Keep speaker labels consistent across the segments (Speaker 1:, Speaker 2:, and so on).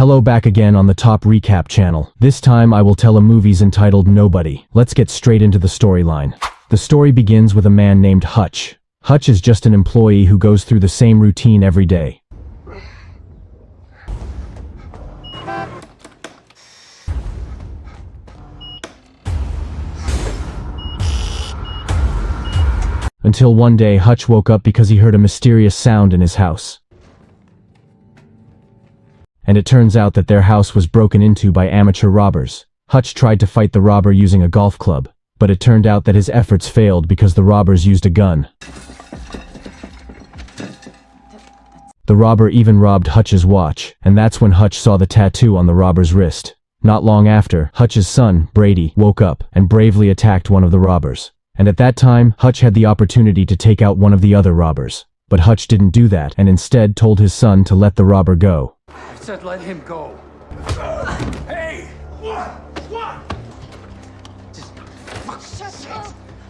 Speaker 1: Hello, back again on the Top Recap channel. This time I will tell a movie's entitled Nobody. Let's get straight into the storyline. The story begins with a man named Hutch. Hutch is just an employee who goes through the same routine every day. Until one day Hutch woke up because he heard a mysterious sound in his house. And it turns out that their house was broken into by amateur robbers. Hutch tried to fight the robber using a golf club, but it turned out that his efforts failed because the robbers used a gun. The robber even robbed Hutch's watch, and that's when Hutch saw the tattoo on the robber's wrist. Not long after, Hutch's son, Brady, woke up and bravely attacked one of the robbers. And at that time, Hutch had the opportunity to take out one of the other robbers. But Hutch didn't do that and instead told his son to let the robber go.
Speaker 2: I said let him go. Hey! What?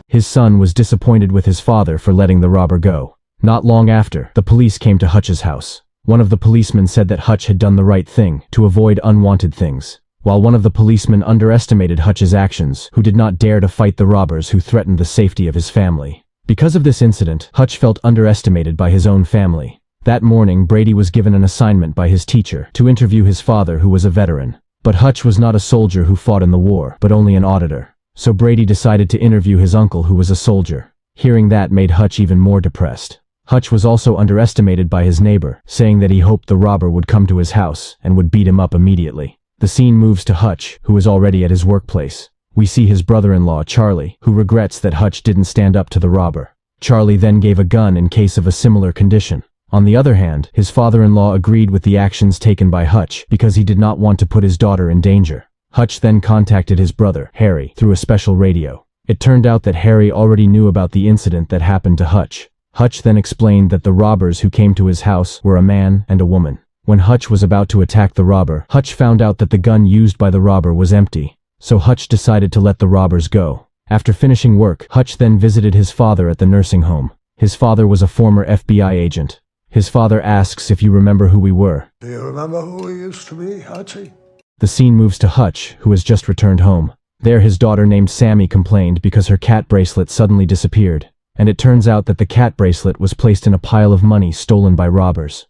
Speaker 1: His son was disappointed with his father for letting the robber go. Not long after, the police came to Hutch's house. One of the policemen said that Hutch had done the right thing to avoid unwanted things, while one of the policemen underestimated Hutch's actions, who did not dare to fight the robbers who threatened the safety of his family. Because of this incident, Hutch felt underestimated by his own family. That morning, Brady was given an assignment by his teacher to interview his father, who was a veteran. But Hutch was not a soldier who fought in the war, but only an auditor. So Brady decided to interview his uncle, who was a soldier. Hearing that made Hutch even more depressed. Hutch was also underestimated by his neighbor, saying that he hoped the robber would come to his house and would beat him up immediately. The scene moves to Hutch, who is already at his workplace. We see his brother-in-law, Charlie, who regrets that Hutch didn't stand up to the robber. Charlie then gave a gun in case of a similar condition. On the other hand, his father-in-law agreed with the actions taken by Hutch because he did not want to put his daughter in danger. Hutch then contacted his brother, Harry, through a special radio. It turned out that Harry already knew about the incident that happened to Hutch. Hutch then explained that the robbers who came to his house were a man and a woman. When Hutch was about to attack the robber, Hutch found out that the gun used by the robber was empty. So Hutch decided to let the robbers go. After finishing work, Hutch then visited his father at the nursing home. His father was a former FBI agent. His father asks if you remember who we were.
Speaker 3: Do you remember who we used to be, Hutchie?
Speaker 1: The scene moves to Hutch, who has just returned home. There his daughter named Sammy complained because her cat bracelet suddenly disappeared. And it turns out that the cat bracelet was placed in a pile of money stolen by robbers.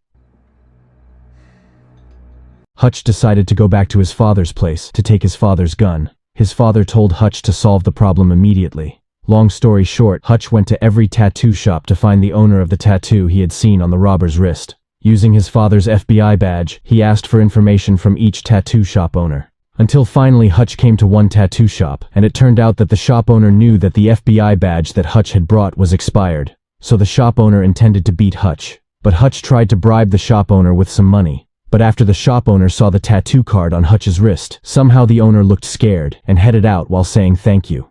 Speaker 1: Hutch decided to go back to his father's place to take his father's gun. His father told Hutch to solve the problem immediately. Long story short, Hutch went to every tattoo shop to find the owner of the tattoo he had seen on the robber's wrist. Using his father's FBI badge, he asked for information from each tattoo shop owner. Until finally Hutch came to one tattoo shop, and it turned out that the shop owner knew that the FBI badge that Hutch had brought was expired. So the shop owner intended to beat Hutch. But Hutch tried to bribe the shop owner with some money. But after the shop owner saw the tattoo card on Hutch's wrist, somehow the owner looked scared and headed out while saying thank you.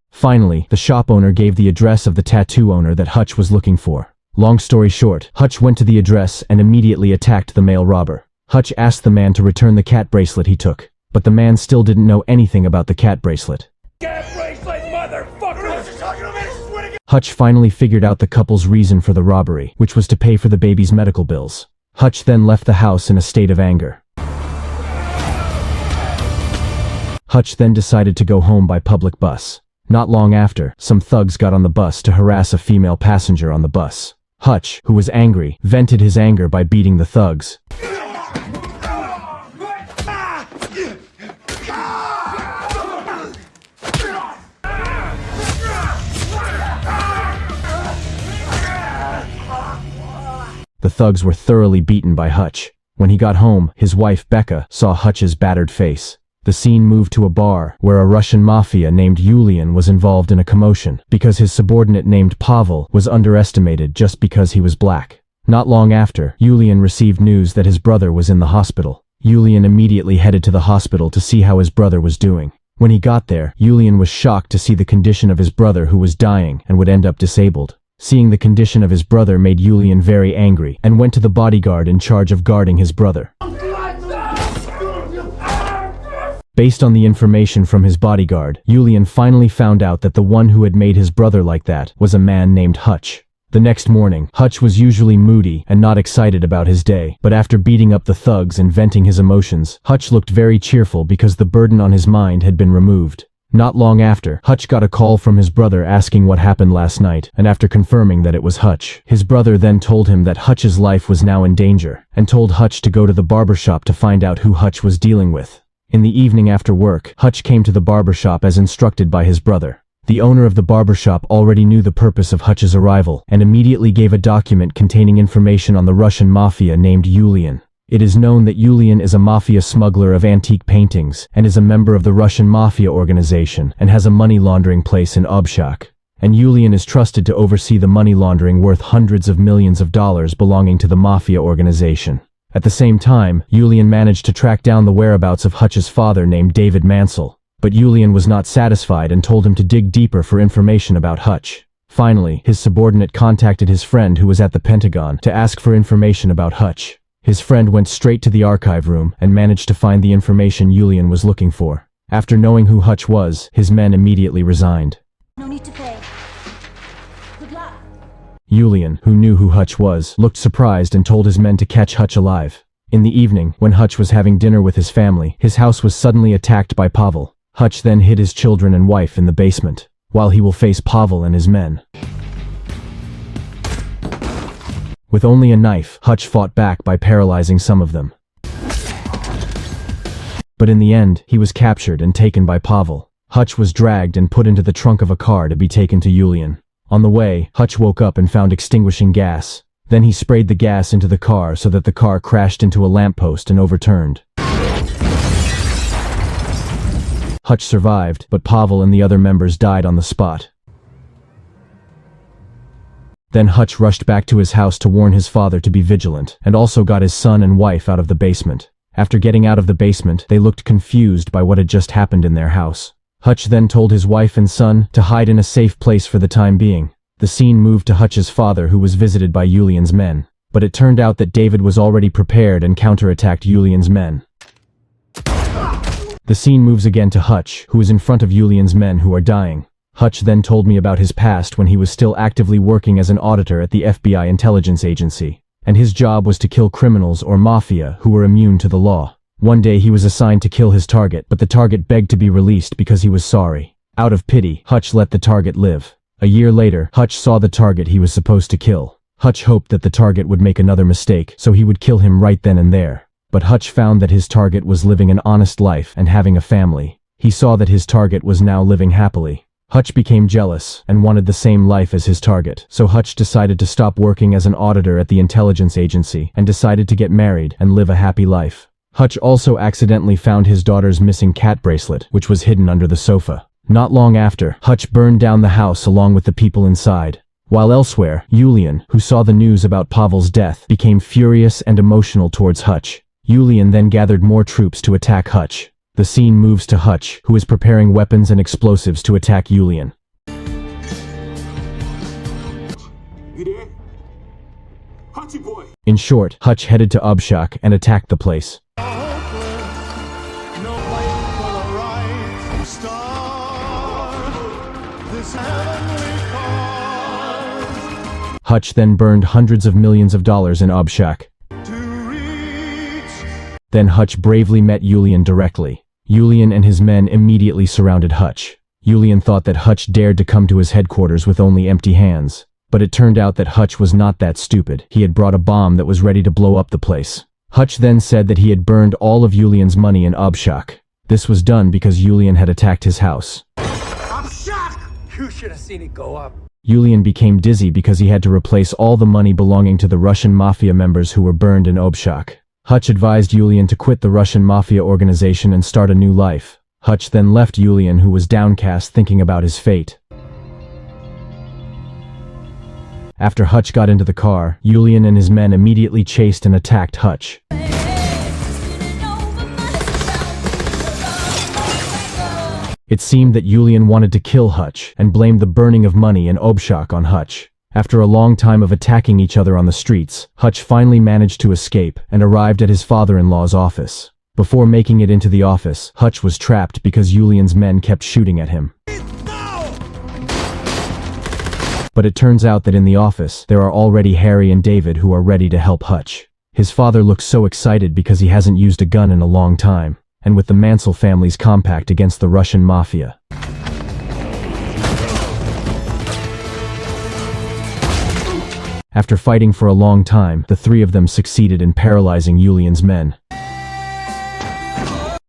Speaker 1: Finally, the shop owner gave the address of the tattoo owner that Hutch was looking for. Long story short, Hutch went to the address and immediately attacked the male robber. Hutch asked the man to return the cat bracelet he took, but the man still didn't know anything about the cat bracelet.
Speaker 2: Cat bracelet, motherfucker!
Speaker 1: Hutch finally figured out the couple's reason for the robbery, which was to pay for the baby's medical bills. Hutch then left the house in a state of anger. Hutch then decided to go home by public bus. Not long after, some thugs got on the bus to harass a female passenger on the bus. Hutch, who was angry, vented his anger by beating the thugs. The thugs were thoroughly beaten by Hutch. When he got home, his wife Becca saw Hutch's battered face. The scene moved to a bar where a Russian mafia named Yulian was involved in a commotion because his subordinate named Pavel was underestimated just because he was black. Not long after, Yulian received news that his brother was in the hospital. Yulian immediately headed to the hospital to see how his brother was doing. When he got there, Yulian was shocked to see the condition of his brother, who was dying and would end up disabled. Seeing the condition of his brother made Yulian very angry and went to the bodyguard in charge of guarding his brother. Based on the information from his bodyguard, Yulian finally found out that the one who had made his brother like that was a man named Hutch. The next morning, Hutch was usually moody and not excited about his day, but after beating up the thugs and venting his emotions, Hutch looked very cheerful because the burden on his mind had been removed. Not long after, Hutch got a call from his brother asking what happened last night, and after confirming that it was Hutch, his brother then told him that Hutch's life was now in danger, and told Hutch to go to the barbershop to find out who Hutch was dealing with. In the evening after work, Hutch came to the barbershop as instructed by his brother. The owner of the barbershop already knew the purpose of Hutch's arrival, and immediately gave a document containing information on the Russian mafia named Yulian. It is known that Yulian is a mafia smuggler of antique paintings, and is a member of the Russian mafia organization, and has a money laundering place in Obshak. And Yulian is trusted to oversee the money laundering worth hundreds of millions of dollars belonging to the mafia organization. At the same time, Yulian managed to track down the whereabouts of Hutch's father named David Mansell. But Yulian was not satisfied and told him to dig deeper for information about Hutch. Finally, his subordinate contacted his friend who was at the Pentagon to ask for information about Hutch. His friend went straight to the archive room and managed to find the information Yulian was looking for. After knowing who Hutch was, his men immediately resigned.
Speaker 4: No need to pay. Good luck.
Speaker 1: Yulian, who knew who Hutch was, looked surprised and told his men to catch Hutch alive. In the evening, when Hutch was having dinner with his family, his house was suddenly attacked by Pavel. Hutch then hid his children and wife in the basement, while he will face Pavel and his men. With only a knife, Hutch fought back by paralyzing some of them. But in the end, he was captured and taken by Pavel. Hutch was dragged and put into the trunk of a car to be taken to Yulian. On the way, Hutch woke up and found extinguishing gas. Then he sprayed the gas into the car so that the car crashed into a lamppost and overturned. Hutch survived, but Pavel and the other members died on the spot. Then Hutch rushed back to his house to warn his father to be vigilant, and also got his son and wife out of the basement. After getting out of the basement, they looked confused by what had just happened in their house. Hutch then told his wife and son to hide in a safe place for the time being. The scene moved to Hutch's father, who was visited by Yulian's men. But it turned out that David was already prepared and counterattacked Yulian's men. The scene moves again to Hutch, who is in front of Yulian's men who are dying. Hutch then told me about his past when he was still actively working as an auditor at the FBI intelligence agency, and his job was to kill criminals or mafia who were immune to the law. One day he was assigned to kill his target, but the target begged to be released because he was sorry. Out of pity, Hutch let the target live. A year later, Hutch saw the target he was supposed to kill. Hutch hoped that the target would make another mistake, so he would kill him right then and there. But Hutch found that his target was living an honest life and having a family. He saw that his target was now living happily. Hutch became jealous and wanted the same life as his target, so Hutch decided to stop working as an auditor at the intelligence agency and decided to get married and live a happy life. Hutch also accidentally found his daughter's missing cat bracelet, which was hidden under the sofa. Not long after, Hutch burned down the house along with the people inside. While elsewhere, Yulian, who saw the news about Pavel's death, became furious and emotional towards Hutch. Yulian then gathered more troops to attack Hutch. The scene moves to Hutch, who is preparing weapons and explosives to attack Yulian. In short, Hutch headed to Obshak and attacked the place. Hutch then burned hundreds of millions of dollars in Obshak. Then Hutch bravely met Yulian directly. Yulian and his men immediately surrounded Hutch. Yulian thought that Hutch dared to come to his headquarters with only empty hands. But it turned out that Hutch was not that stupid. He had brought a bomb that was ready to blow up the place. Hutch then said that he had burned all of Yulian's money in Obshak. This was done because Yulian had attacked his house.
Speaker 2: Obshak! You should have seen it go up.
Speaker 1: Yulian became dizzy because he had to replace all the money belonging to the Russian mafia members who were burned in Obshak. Hutch advised Yulian to quit the Russian mafia organization and start a new life. Hutch then left Yulian, who was downcast thinking about his fate. After Hutch got into the car, Yulian and his men immediately chased and attacked Hutch. It seemed that Yulian wanted to kill Hutch and blamed the burning of money in Obshak on Hutch. After a long time of attacking each other on the streets, Hutch finally managed to escape and arrived at his father-in-law's office. Before making it into the office, Hutch was trapped because Yulian's men kept shooting at him. But it turns out that in the office, there are already Harry and David who are ready to help Hutch. His father looks so excited because he hasn't used a gun in a long time, and with the Mansell family's compact against the Russian mafia. After fighting for a long time, the three of them succeeded in paralyzing Julian's men.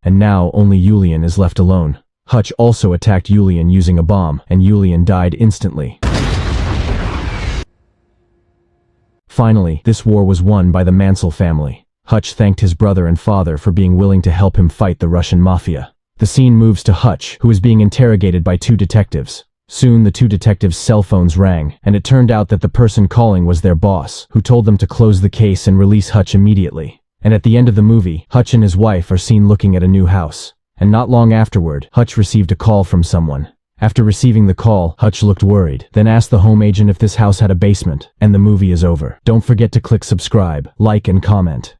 Speaker 1: And now only Julian is left alone. Hutch also attacked Julian using a bomb, and Julian died instantly. Finally, this war was won by the Mansell family. Hutch thanked his brother and father for being willing to help him fight the Russian mafia. The scene moves to Hutch, who is being interrogated by two detectives. Soon the two detectives' cell phones rang, and it turned out that the person calling was their boss, who told them to close the case and release Hutch immediately. And at the end of the movie, Hutch and his wife are seen looking at a new house. And not long afterward, Hutch received a call from someone. After receiving the call, Hutch looked worried, then asked the home agent if this house had a basement, and the movie is over. Don't forget to click subscribe, like and comment.